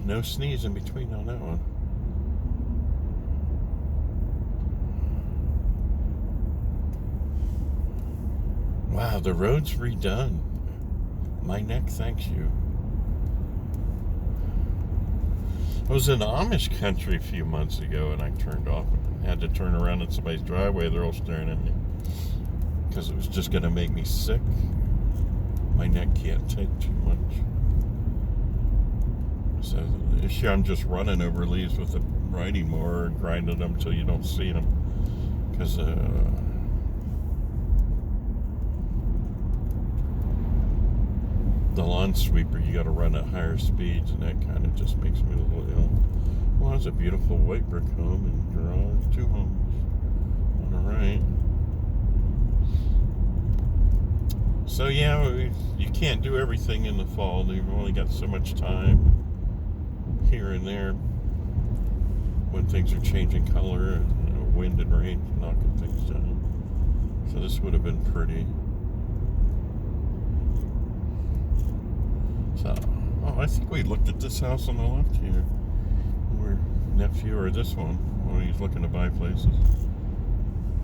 No sneeze in between on that one. Wow, the road's redone. My neck thanks you. I was in Amish country a few months ago and I turned off. I had to turn around in somebody's driveway. They're all staring at me because it was just going to make me sick. My neck can't take too much. So this year I'm just running over leaves with a riding mower and grinding them until you don't see them. Because the lawn sweeper, you got to run at higher speeds, and that kind of just makes me a little ill. Well, it's a beautiful white brick home and garage, 2 homes on the right. So yeah, you can't do everything in the fall. You've only got so much time here and there when things are changing color, and wind and rain knocking things down. So this would have been pretty. So, I think we looked at this house on the left here. Where nephew, or this one, when he's looking to buy places.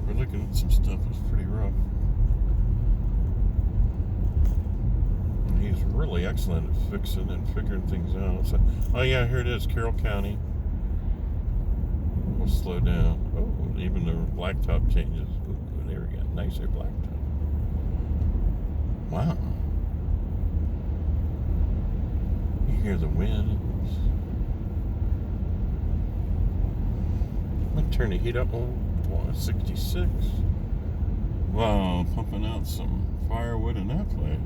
We're looking at some stuff that's pretty rough. And he's really excellent at fixing and figuring things out. So, oh yeah, here it is, Carroll County. We'll slow down. Oh, even the blacktop changes. Ooh, there we go, nicer blacktop. Wow. You hear the wind. I'm gonna turn the heat up. Oh, 66. Wow, pumping out some firewood in that place.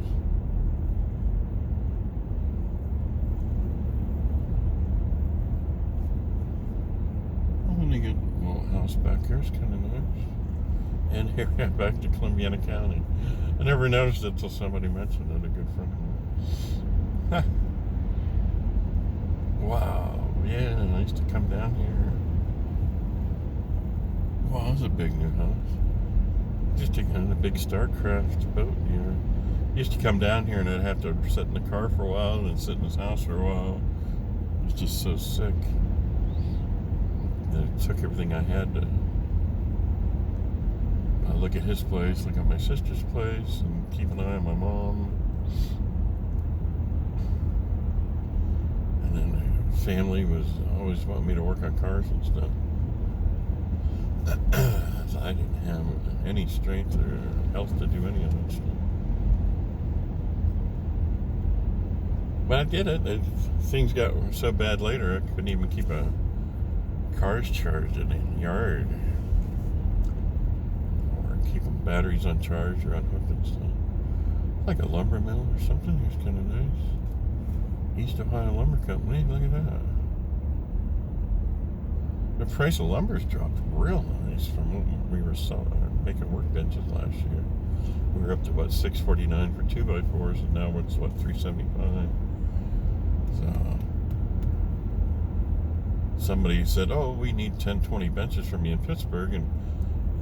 I'm gonna get a little house back here. It's kind of nice. And here we are back to Columbiana County. I never noticed it until somebody mentioned it. A good friend of mine. Wow, yeah, I used to come down here. Wow, it's a big new house. Just taking on a big Starcraft boat here. Used to come down here and I'd have to sit in the car for a while and then sit in his house for a while. I was just so sick. It took everything I had to look at his place, look at my sister's place, and keep an eye on my mom. And then family was always wanting me to work on cars and stuff. So I didn't have any strength or health to do any of that stuff. But I did it. Things got so bad later, I couldn't even keep cars charged in the yard. Or keep batteries on charge or unhooked and stuff. Like a lumber mill or something. Here's kind of nice. East Ohio Lumber Company, look at that. The price of lumber's dropped real nice from what we were making workbenches last year. We were up to about $6.49 for 2x4s, and now it's what, $3.75. So somebody said, "Oh, we need 10, 20 benches from you in Pittsburgh," and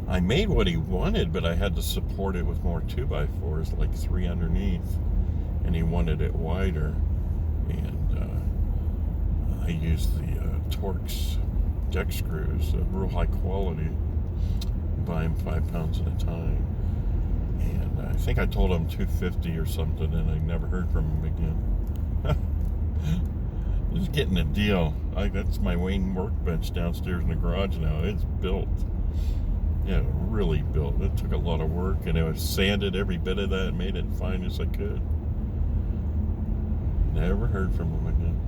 I made what he wanted, but I had to support it with more 2x4s, like 3 underneath, and he wanted it wider. And I used the Torx deck screws, real high quality. Buy them 5 pounds at a time. And I think I told him $250 or something, and I never heard from him again. Just getting a deal. That's my Wayne workbench downstairs in the garage now. It's built. Yeah, really built. It took a lot of work, and I was sanded every bit of that and made it fine as I could. Never heard from him again.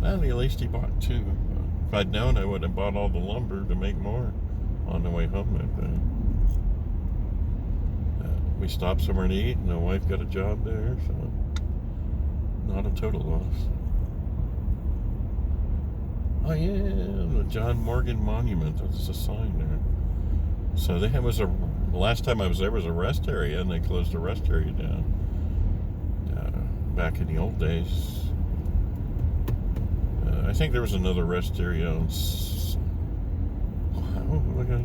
Well, at least he bought 2. If I'd known, I would have bought all the lumber to make more on the way home that day. We stopped somewhere to eat, and the wife got a job there, so not a total loss. Oh yeah, the John Morgan Monument. That's a sign there. So the last time I was there was a rest area, and they closed the rest area down. Back in the old days. I think there was another rest area on. Oh, look at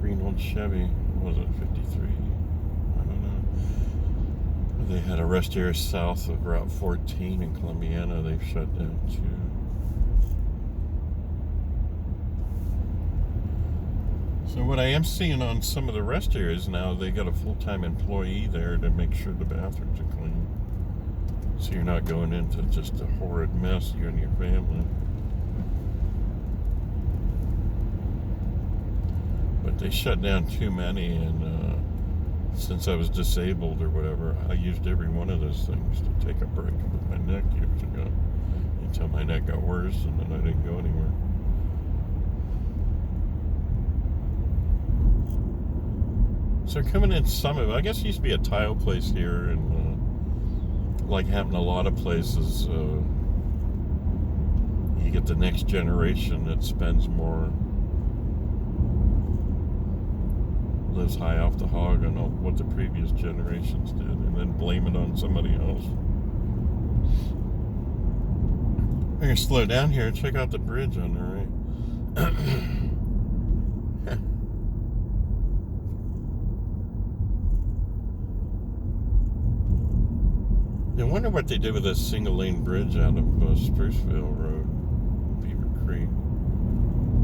green old Chevy. What was it, 53? I don't know. They had a rest area south of Route 14 in Columbiana. They've shut down too. So what I am seeing on some of the rest areas now, they got a full-time employee there to make sure the bathrooms are clean. So you're not going into just a horrid mess, you and your family. But they shut down too many, and since I was disabled or whatever, I used every one of those things to take a break with my neck years ago until my neck got worse, and then I didn't go anywhere. So coming in Summitville, I guess it used to be a tile place here, and like happened a lot of places, you get the next generation that spends more, lives high off the hog on what the previous generations did, and then blame it on somebody else. I'm going to slow down here and check out the bridge on the right. I wonder what they did with this single-lane bridge out of Spruceville Road, Beaver Creek.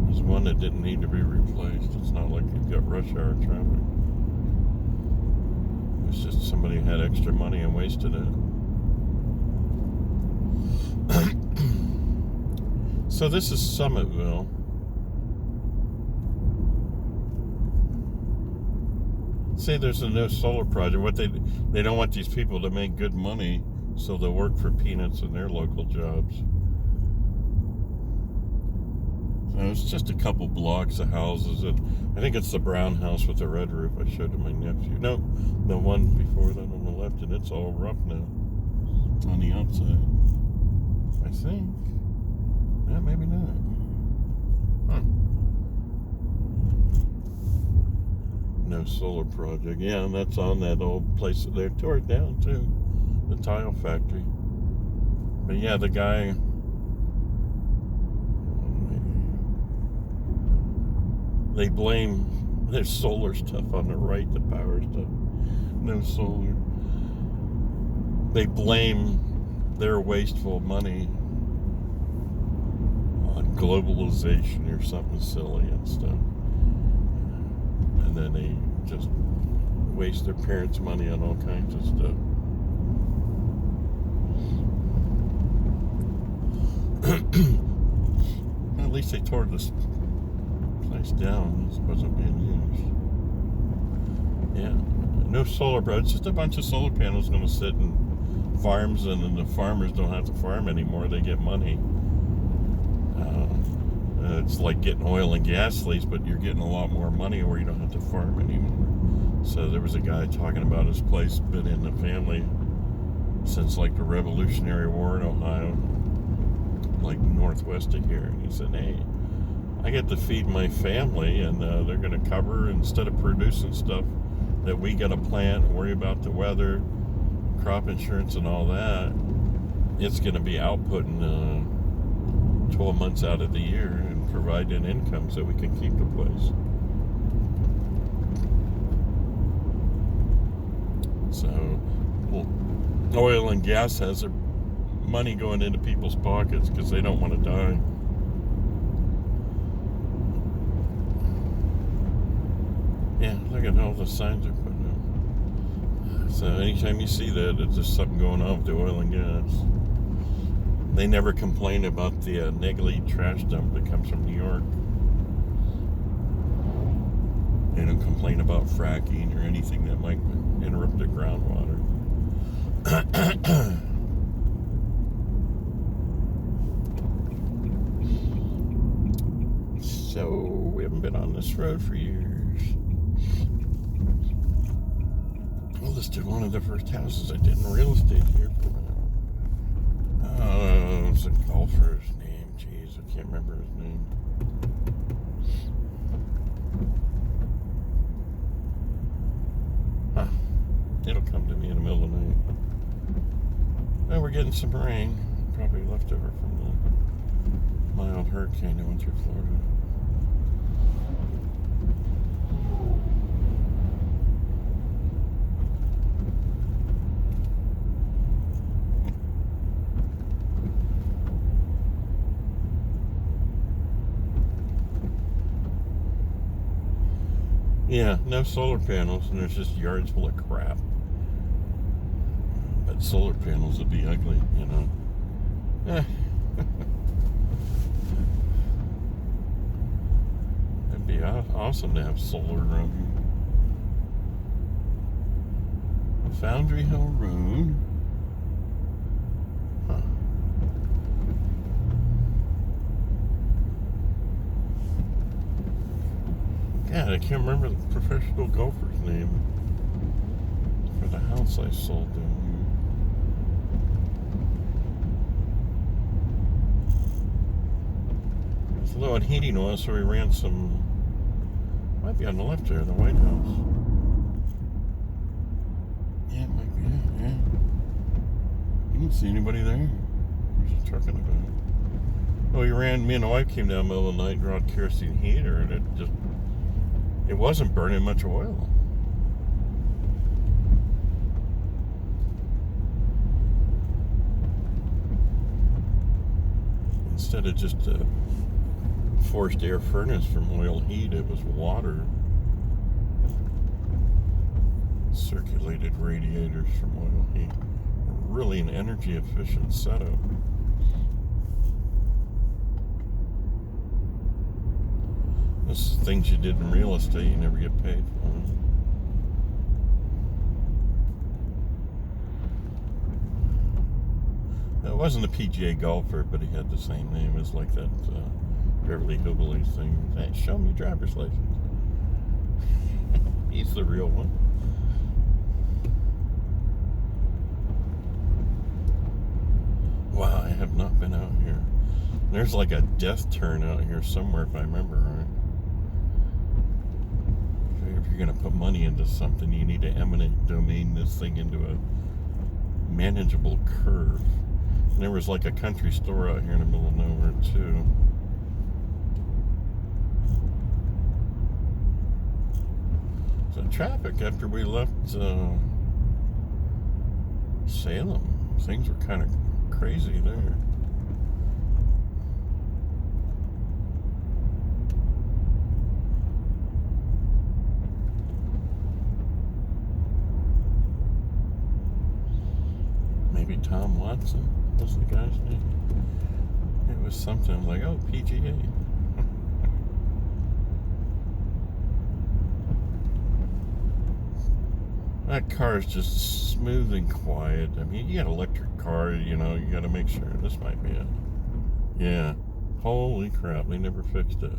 There's one that didn't need to be replaced. It's not like you've got rush hour traffic. It's just somebody had extra money and wasted it. So this is Summitville. Say there's a no solar project. What they don't want these people to make good money, so they'll work for peanuts in their local jobs. So it's just a couple blocks of houses, and I think it's the brown house with the red roof I showed to my nephew. No, the one before that on the left, and it's all rough now on the outside, I think. Yeah, maybe not. No solar project. Yeah, and that's on that old place that they tore it down too, the tile factory. But yeah, the guy, they blame their solar stuff on the right, the power stuff. No solar. They blame their wasteful money on globalization or something silly and stuff. And then they just waste their parents' money on all kinds of stuff. At least they tore this place down. This wasn't being used. Yeah, no solar, bro. It's just a bunch of solar panels going to sit in farms, and then the farmers don't have to farm anymore. They get money. It's like getting oil and gas lease, but you're getting a lot more money where you don't have to farm anymore. So there was a guy talking about his place, been in the family since like the Revolutionary War in Ohio, like northwest of here. And he said, hey, I get to feed my family, and they're going to cover, instead of producing stuff that we got to plant and worry about the weather, crop insurance and all that, it's going to be outputting 12 months out of the year and providing income so we can keep the place. So, well, oil and gas has their money going into people's pockets because they don't want to die. Yeah, look at all the signs they're putting up. So anytime you see that, it's just something going on with the oil and gas. They never complain about the Negley trash dump that comes from New York. They don't complain about fracking or anything that might interrupt the groundwater. So, we haven't been on this road for years. I listed one of the first houses I did in real estate here for a minute. It's a golfer's name. Jeez, I can't remember his name. Huh. It'll come to me in the middle of the night. Well, we're getting some rain. Probably left over from the mild hurricane that went through Florida. Yeah, no solar panels, and there's just yards full of crap. But solar panels would be ugly, you know. Eh. It'd be awesome to have solar around here. Foundry Hill Road. Huh. God, I can't remember the professional golfer's name for the house I sold down here. It's low on heating oil, so we ran some. Might be on the left there, the White House. Yeah, it might be it, yeah. You didn't see anybody there. Who's he talking about? Oh, me and the wife came down in the middle of the night, brought kerosene heater, and it wasn't burning much oil. Instead of just a forced air furnace from oil heat, it was water. Circulated radiators from oil heat. Really an energy efficient setup. This is things you did in real estate you never get paid for. It wasn't a PGA golfer, but he had the same name. It was like that Beverly Hillbillies thing. Hey, show me your driver's license. He's the real one. Wow, I have not been out here. There's like a death turn out here somewhere, if I remember right. If you're going to put money into something, you need to eminent domain this thing into a manageable curve. And there was like a country store out here in the middle of nowhere, too. So traffic after we left Salem, things were kind of crazy there. Maybe Tom Watson was the guy's name. It was something like, oh, PGA. That car is just smooth and quiet. I mean, you got an electric car, you know, you got to make sure. This might be it. Yeah. Holy crap, they never fixed it.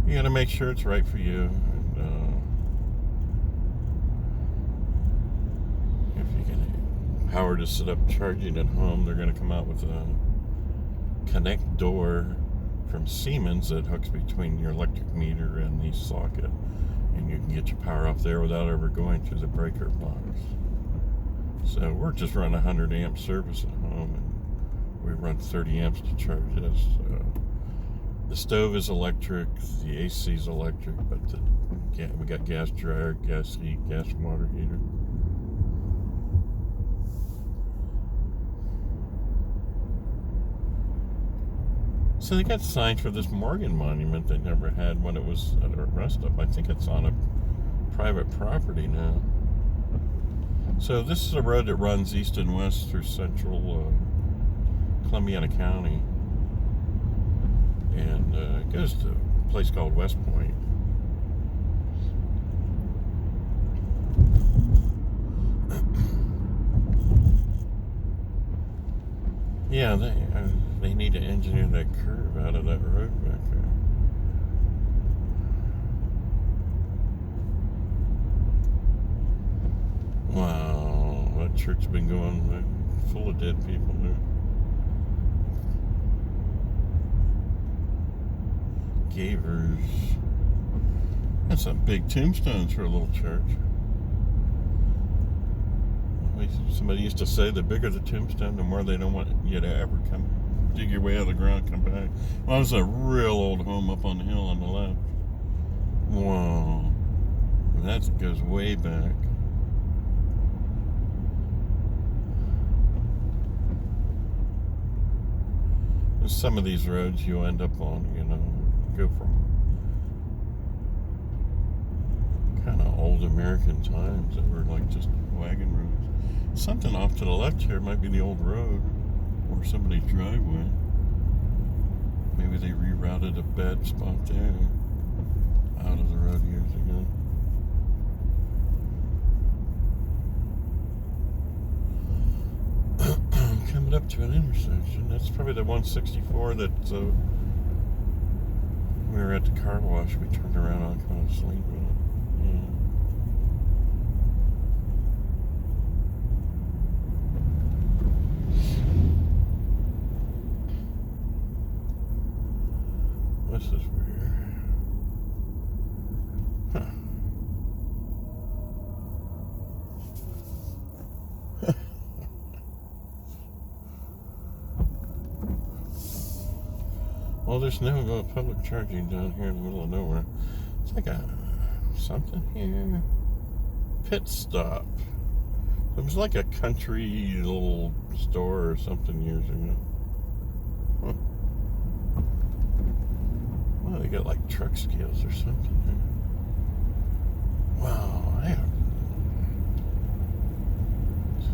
You got to make sure it's right for you. And if you get power to set up charging at home, they're going to come out with a Connect door from Siemens that hooks between your electric meter and the socket, and you can get your power off there without ever going through the breaker box. So we're just running 100 amp service at home, and we run 30 amps to charge this. The stove is electric, the AC is electric, but we got gas dryer, gas heat, gas water heater. So they got signs for this Morgan monument they never had when it was at a rest stop. I think it's on a private property now. So this is a road that runs east and west through central Columbiana County. And it goes to a place called West Point. Yeah, they need to engineer that curve out of that road back there. Wow, that church has been going full of dead people there. Gavers. That's some big tombstones for a little church. Somebody used to say the bigger the tombstone, the more they don't want you to ever come dig your way out of the ground, come back. Well, there's a real old home up on the hill on the left. Whoa. And that goes way back. Some of these roads you end up on, you know, go from kind of old American times that were like just wagon roads. Something off to the left here might be the old road or somebody's driveway. Maybe they rerouted a bad spot there out of the road years ago. Coming up to an intersection. That's probably the 164 that we were at the car wash. We turned around on kind of Summitville. Yeah. This is weird. Huh. Well, there's no public charging down here in the middle of nowhere. It's like something here. Pit stop. It was like a country little store or something years ago. Huh. Well, they got like truck scales or something here. Wow, I have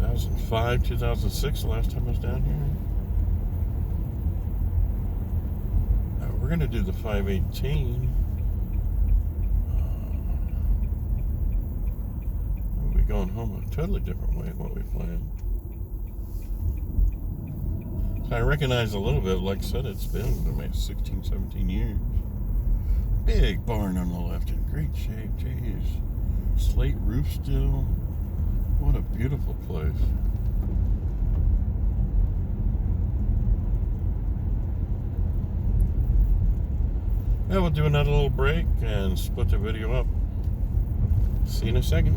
2005, 2006, the last time I was down here. We're going to do the 518. We'll be going home a totally different way than what we planned. So I recognize a little bit, like I said, it's been maybe 16, 17 years. Big barn on the left in great shape, jeez. Slate roof still. What a beautiful place. Yeah, we'll do another little break and split the video up. See you in a second.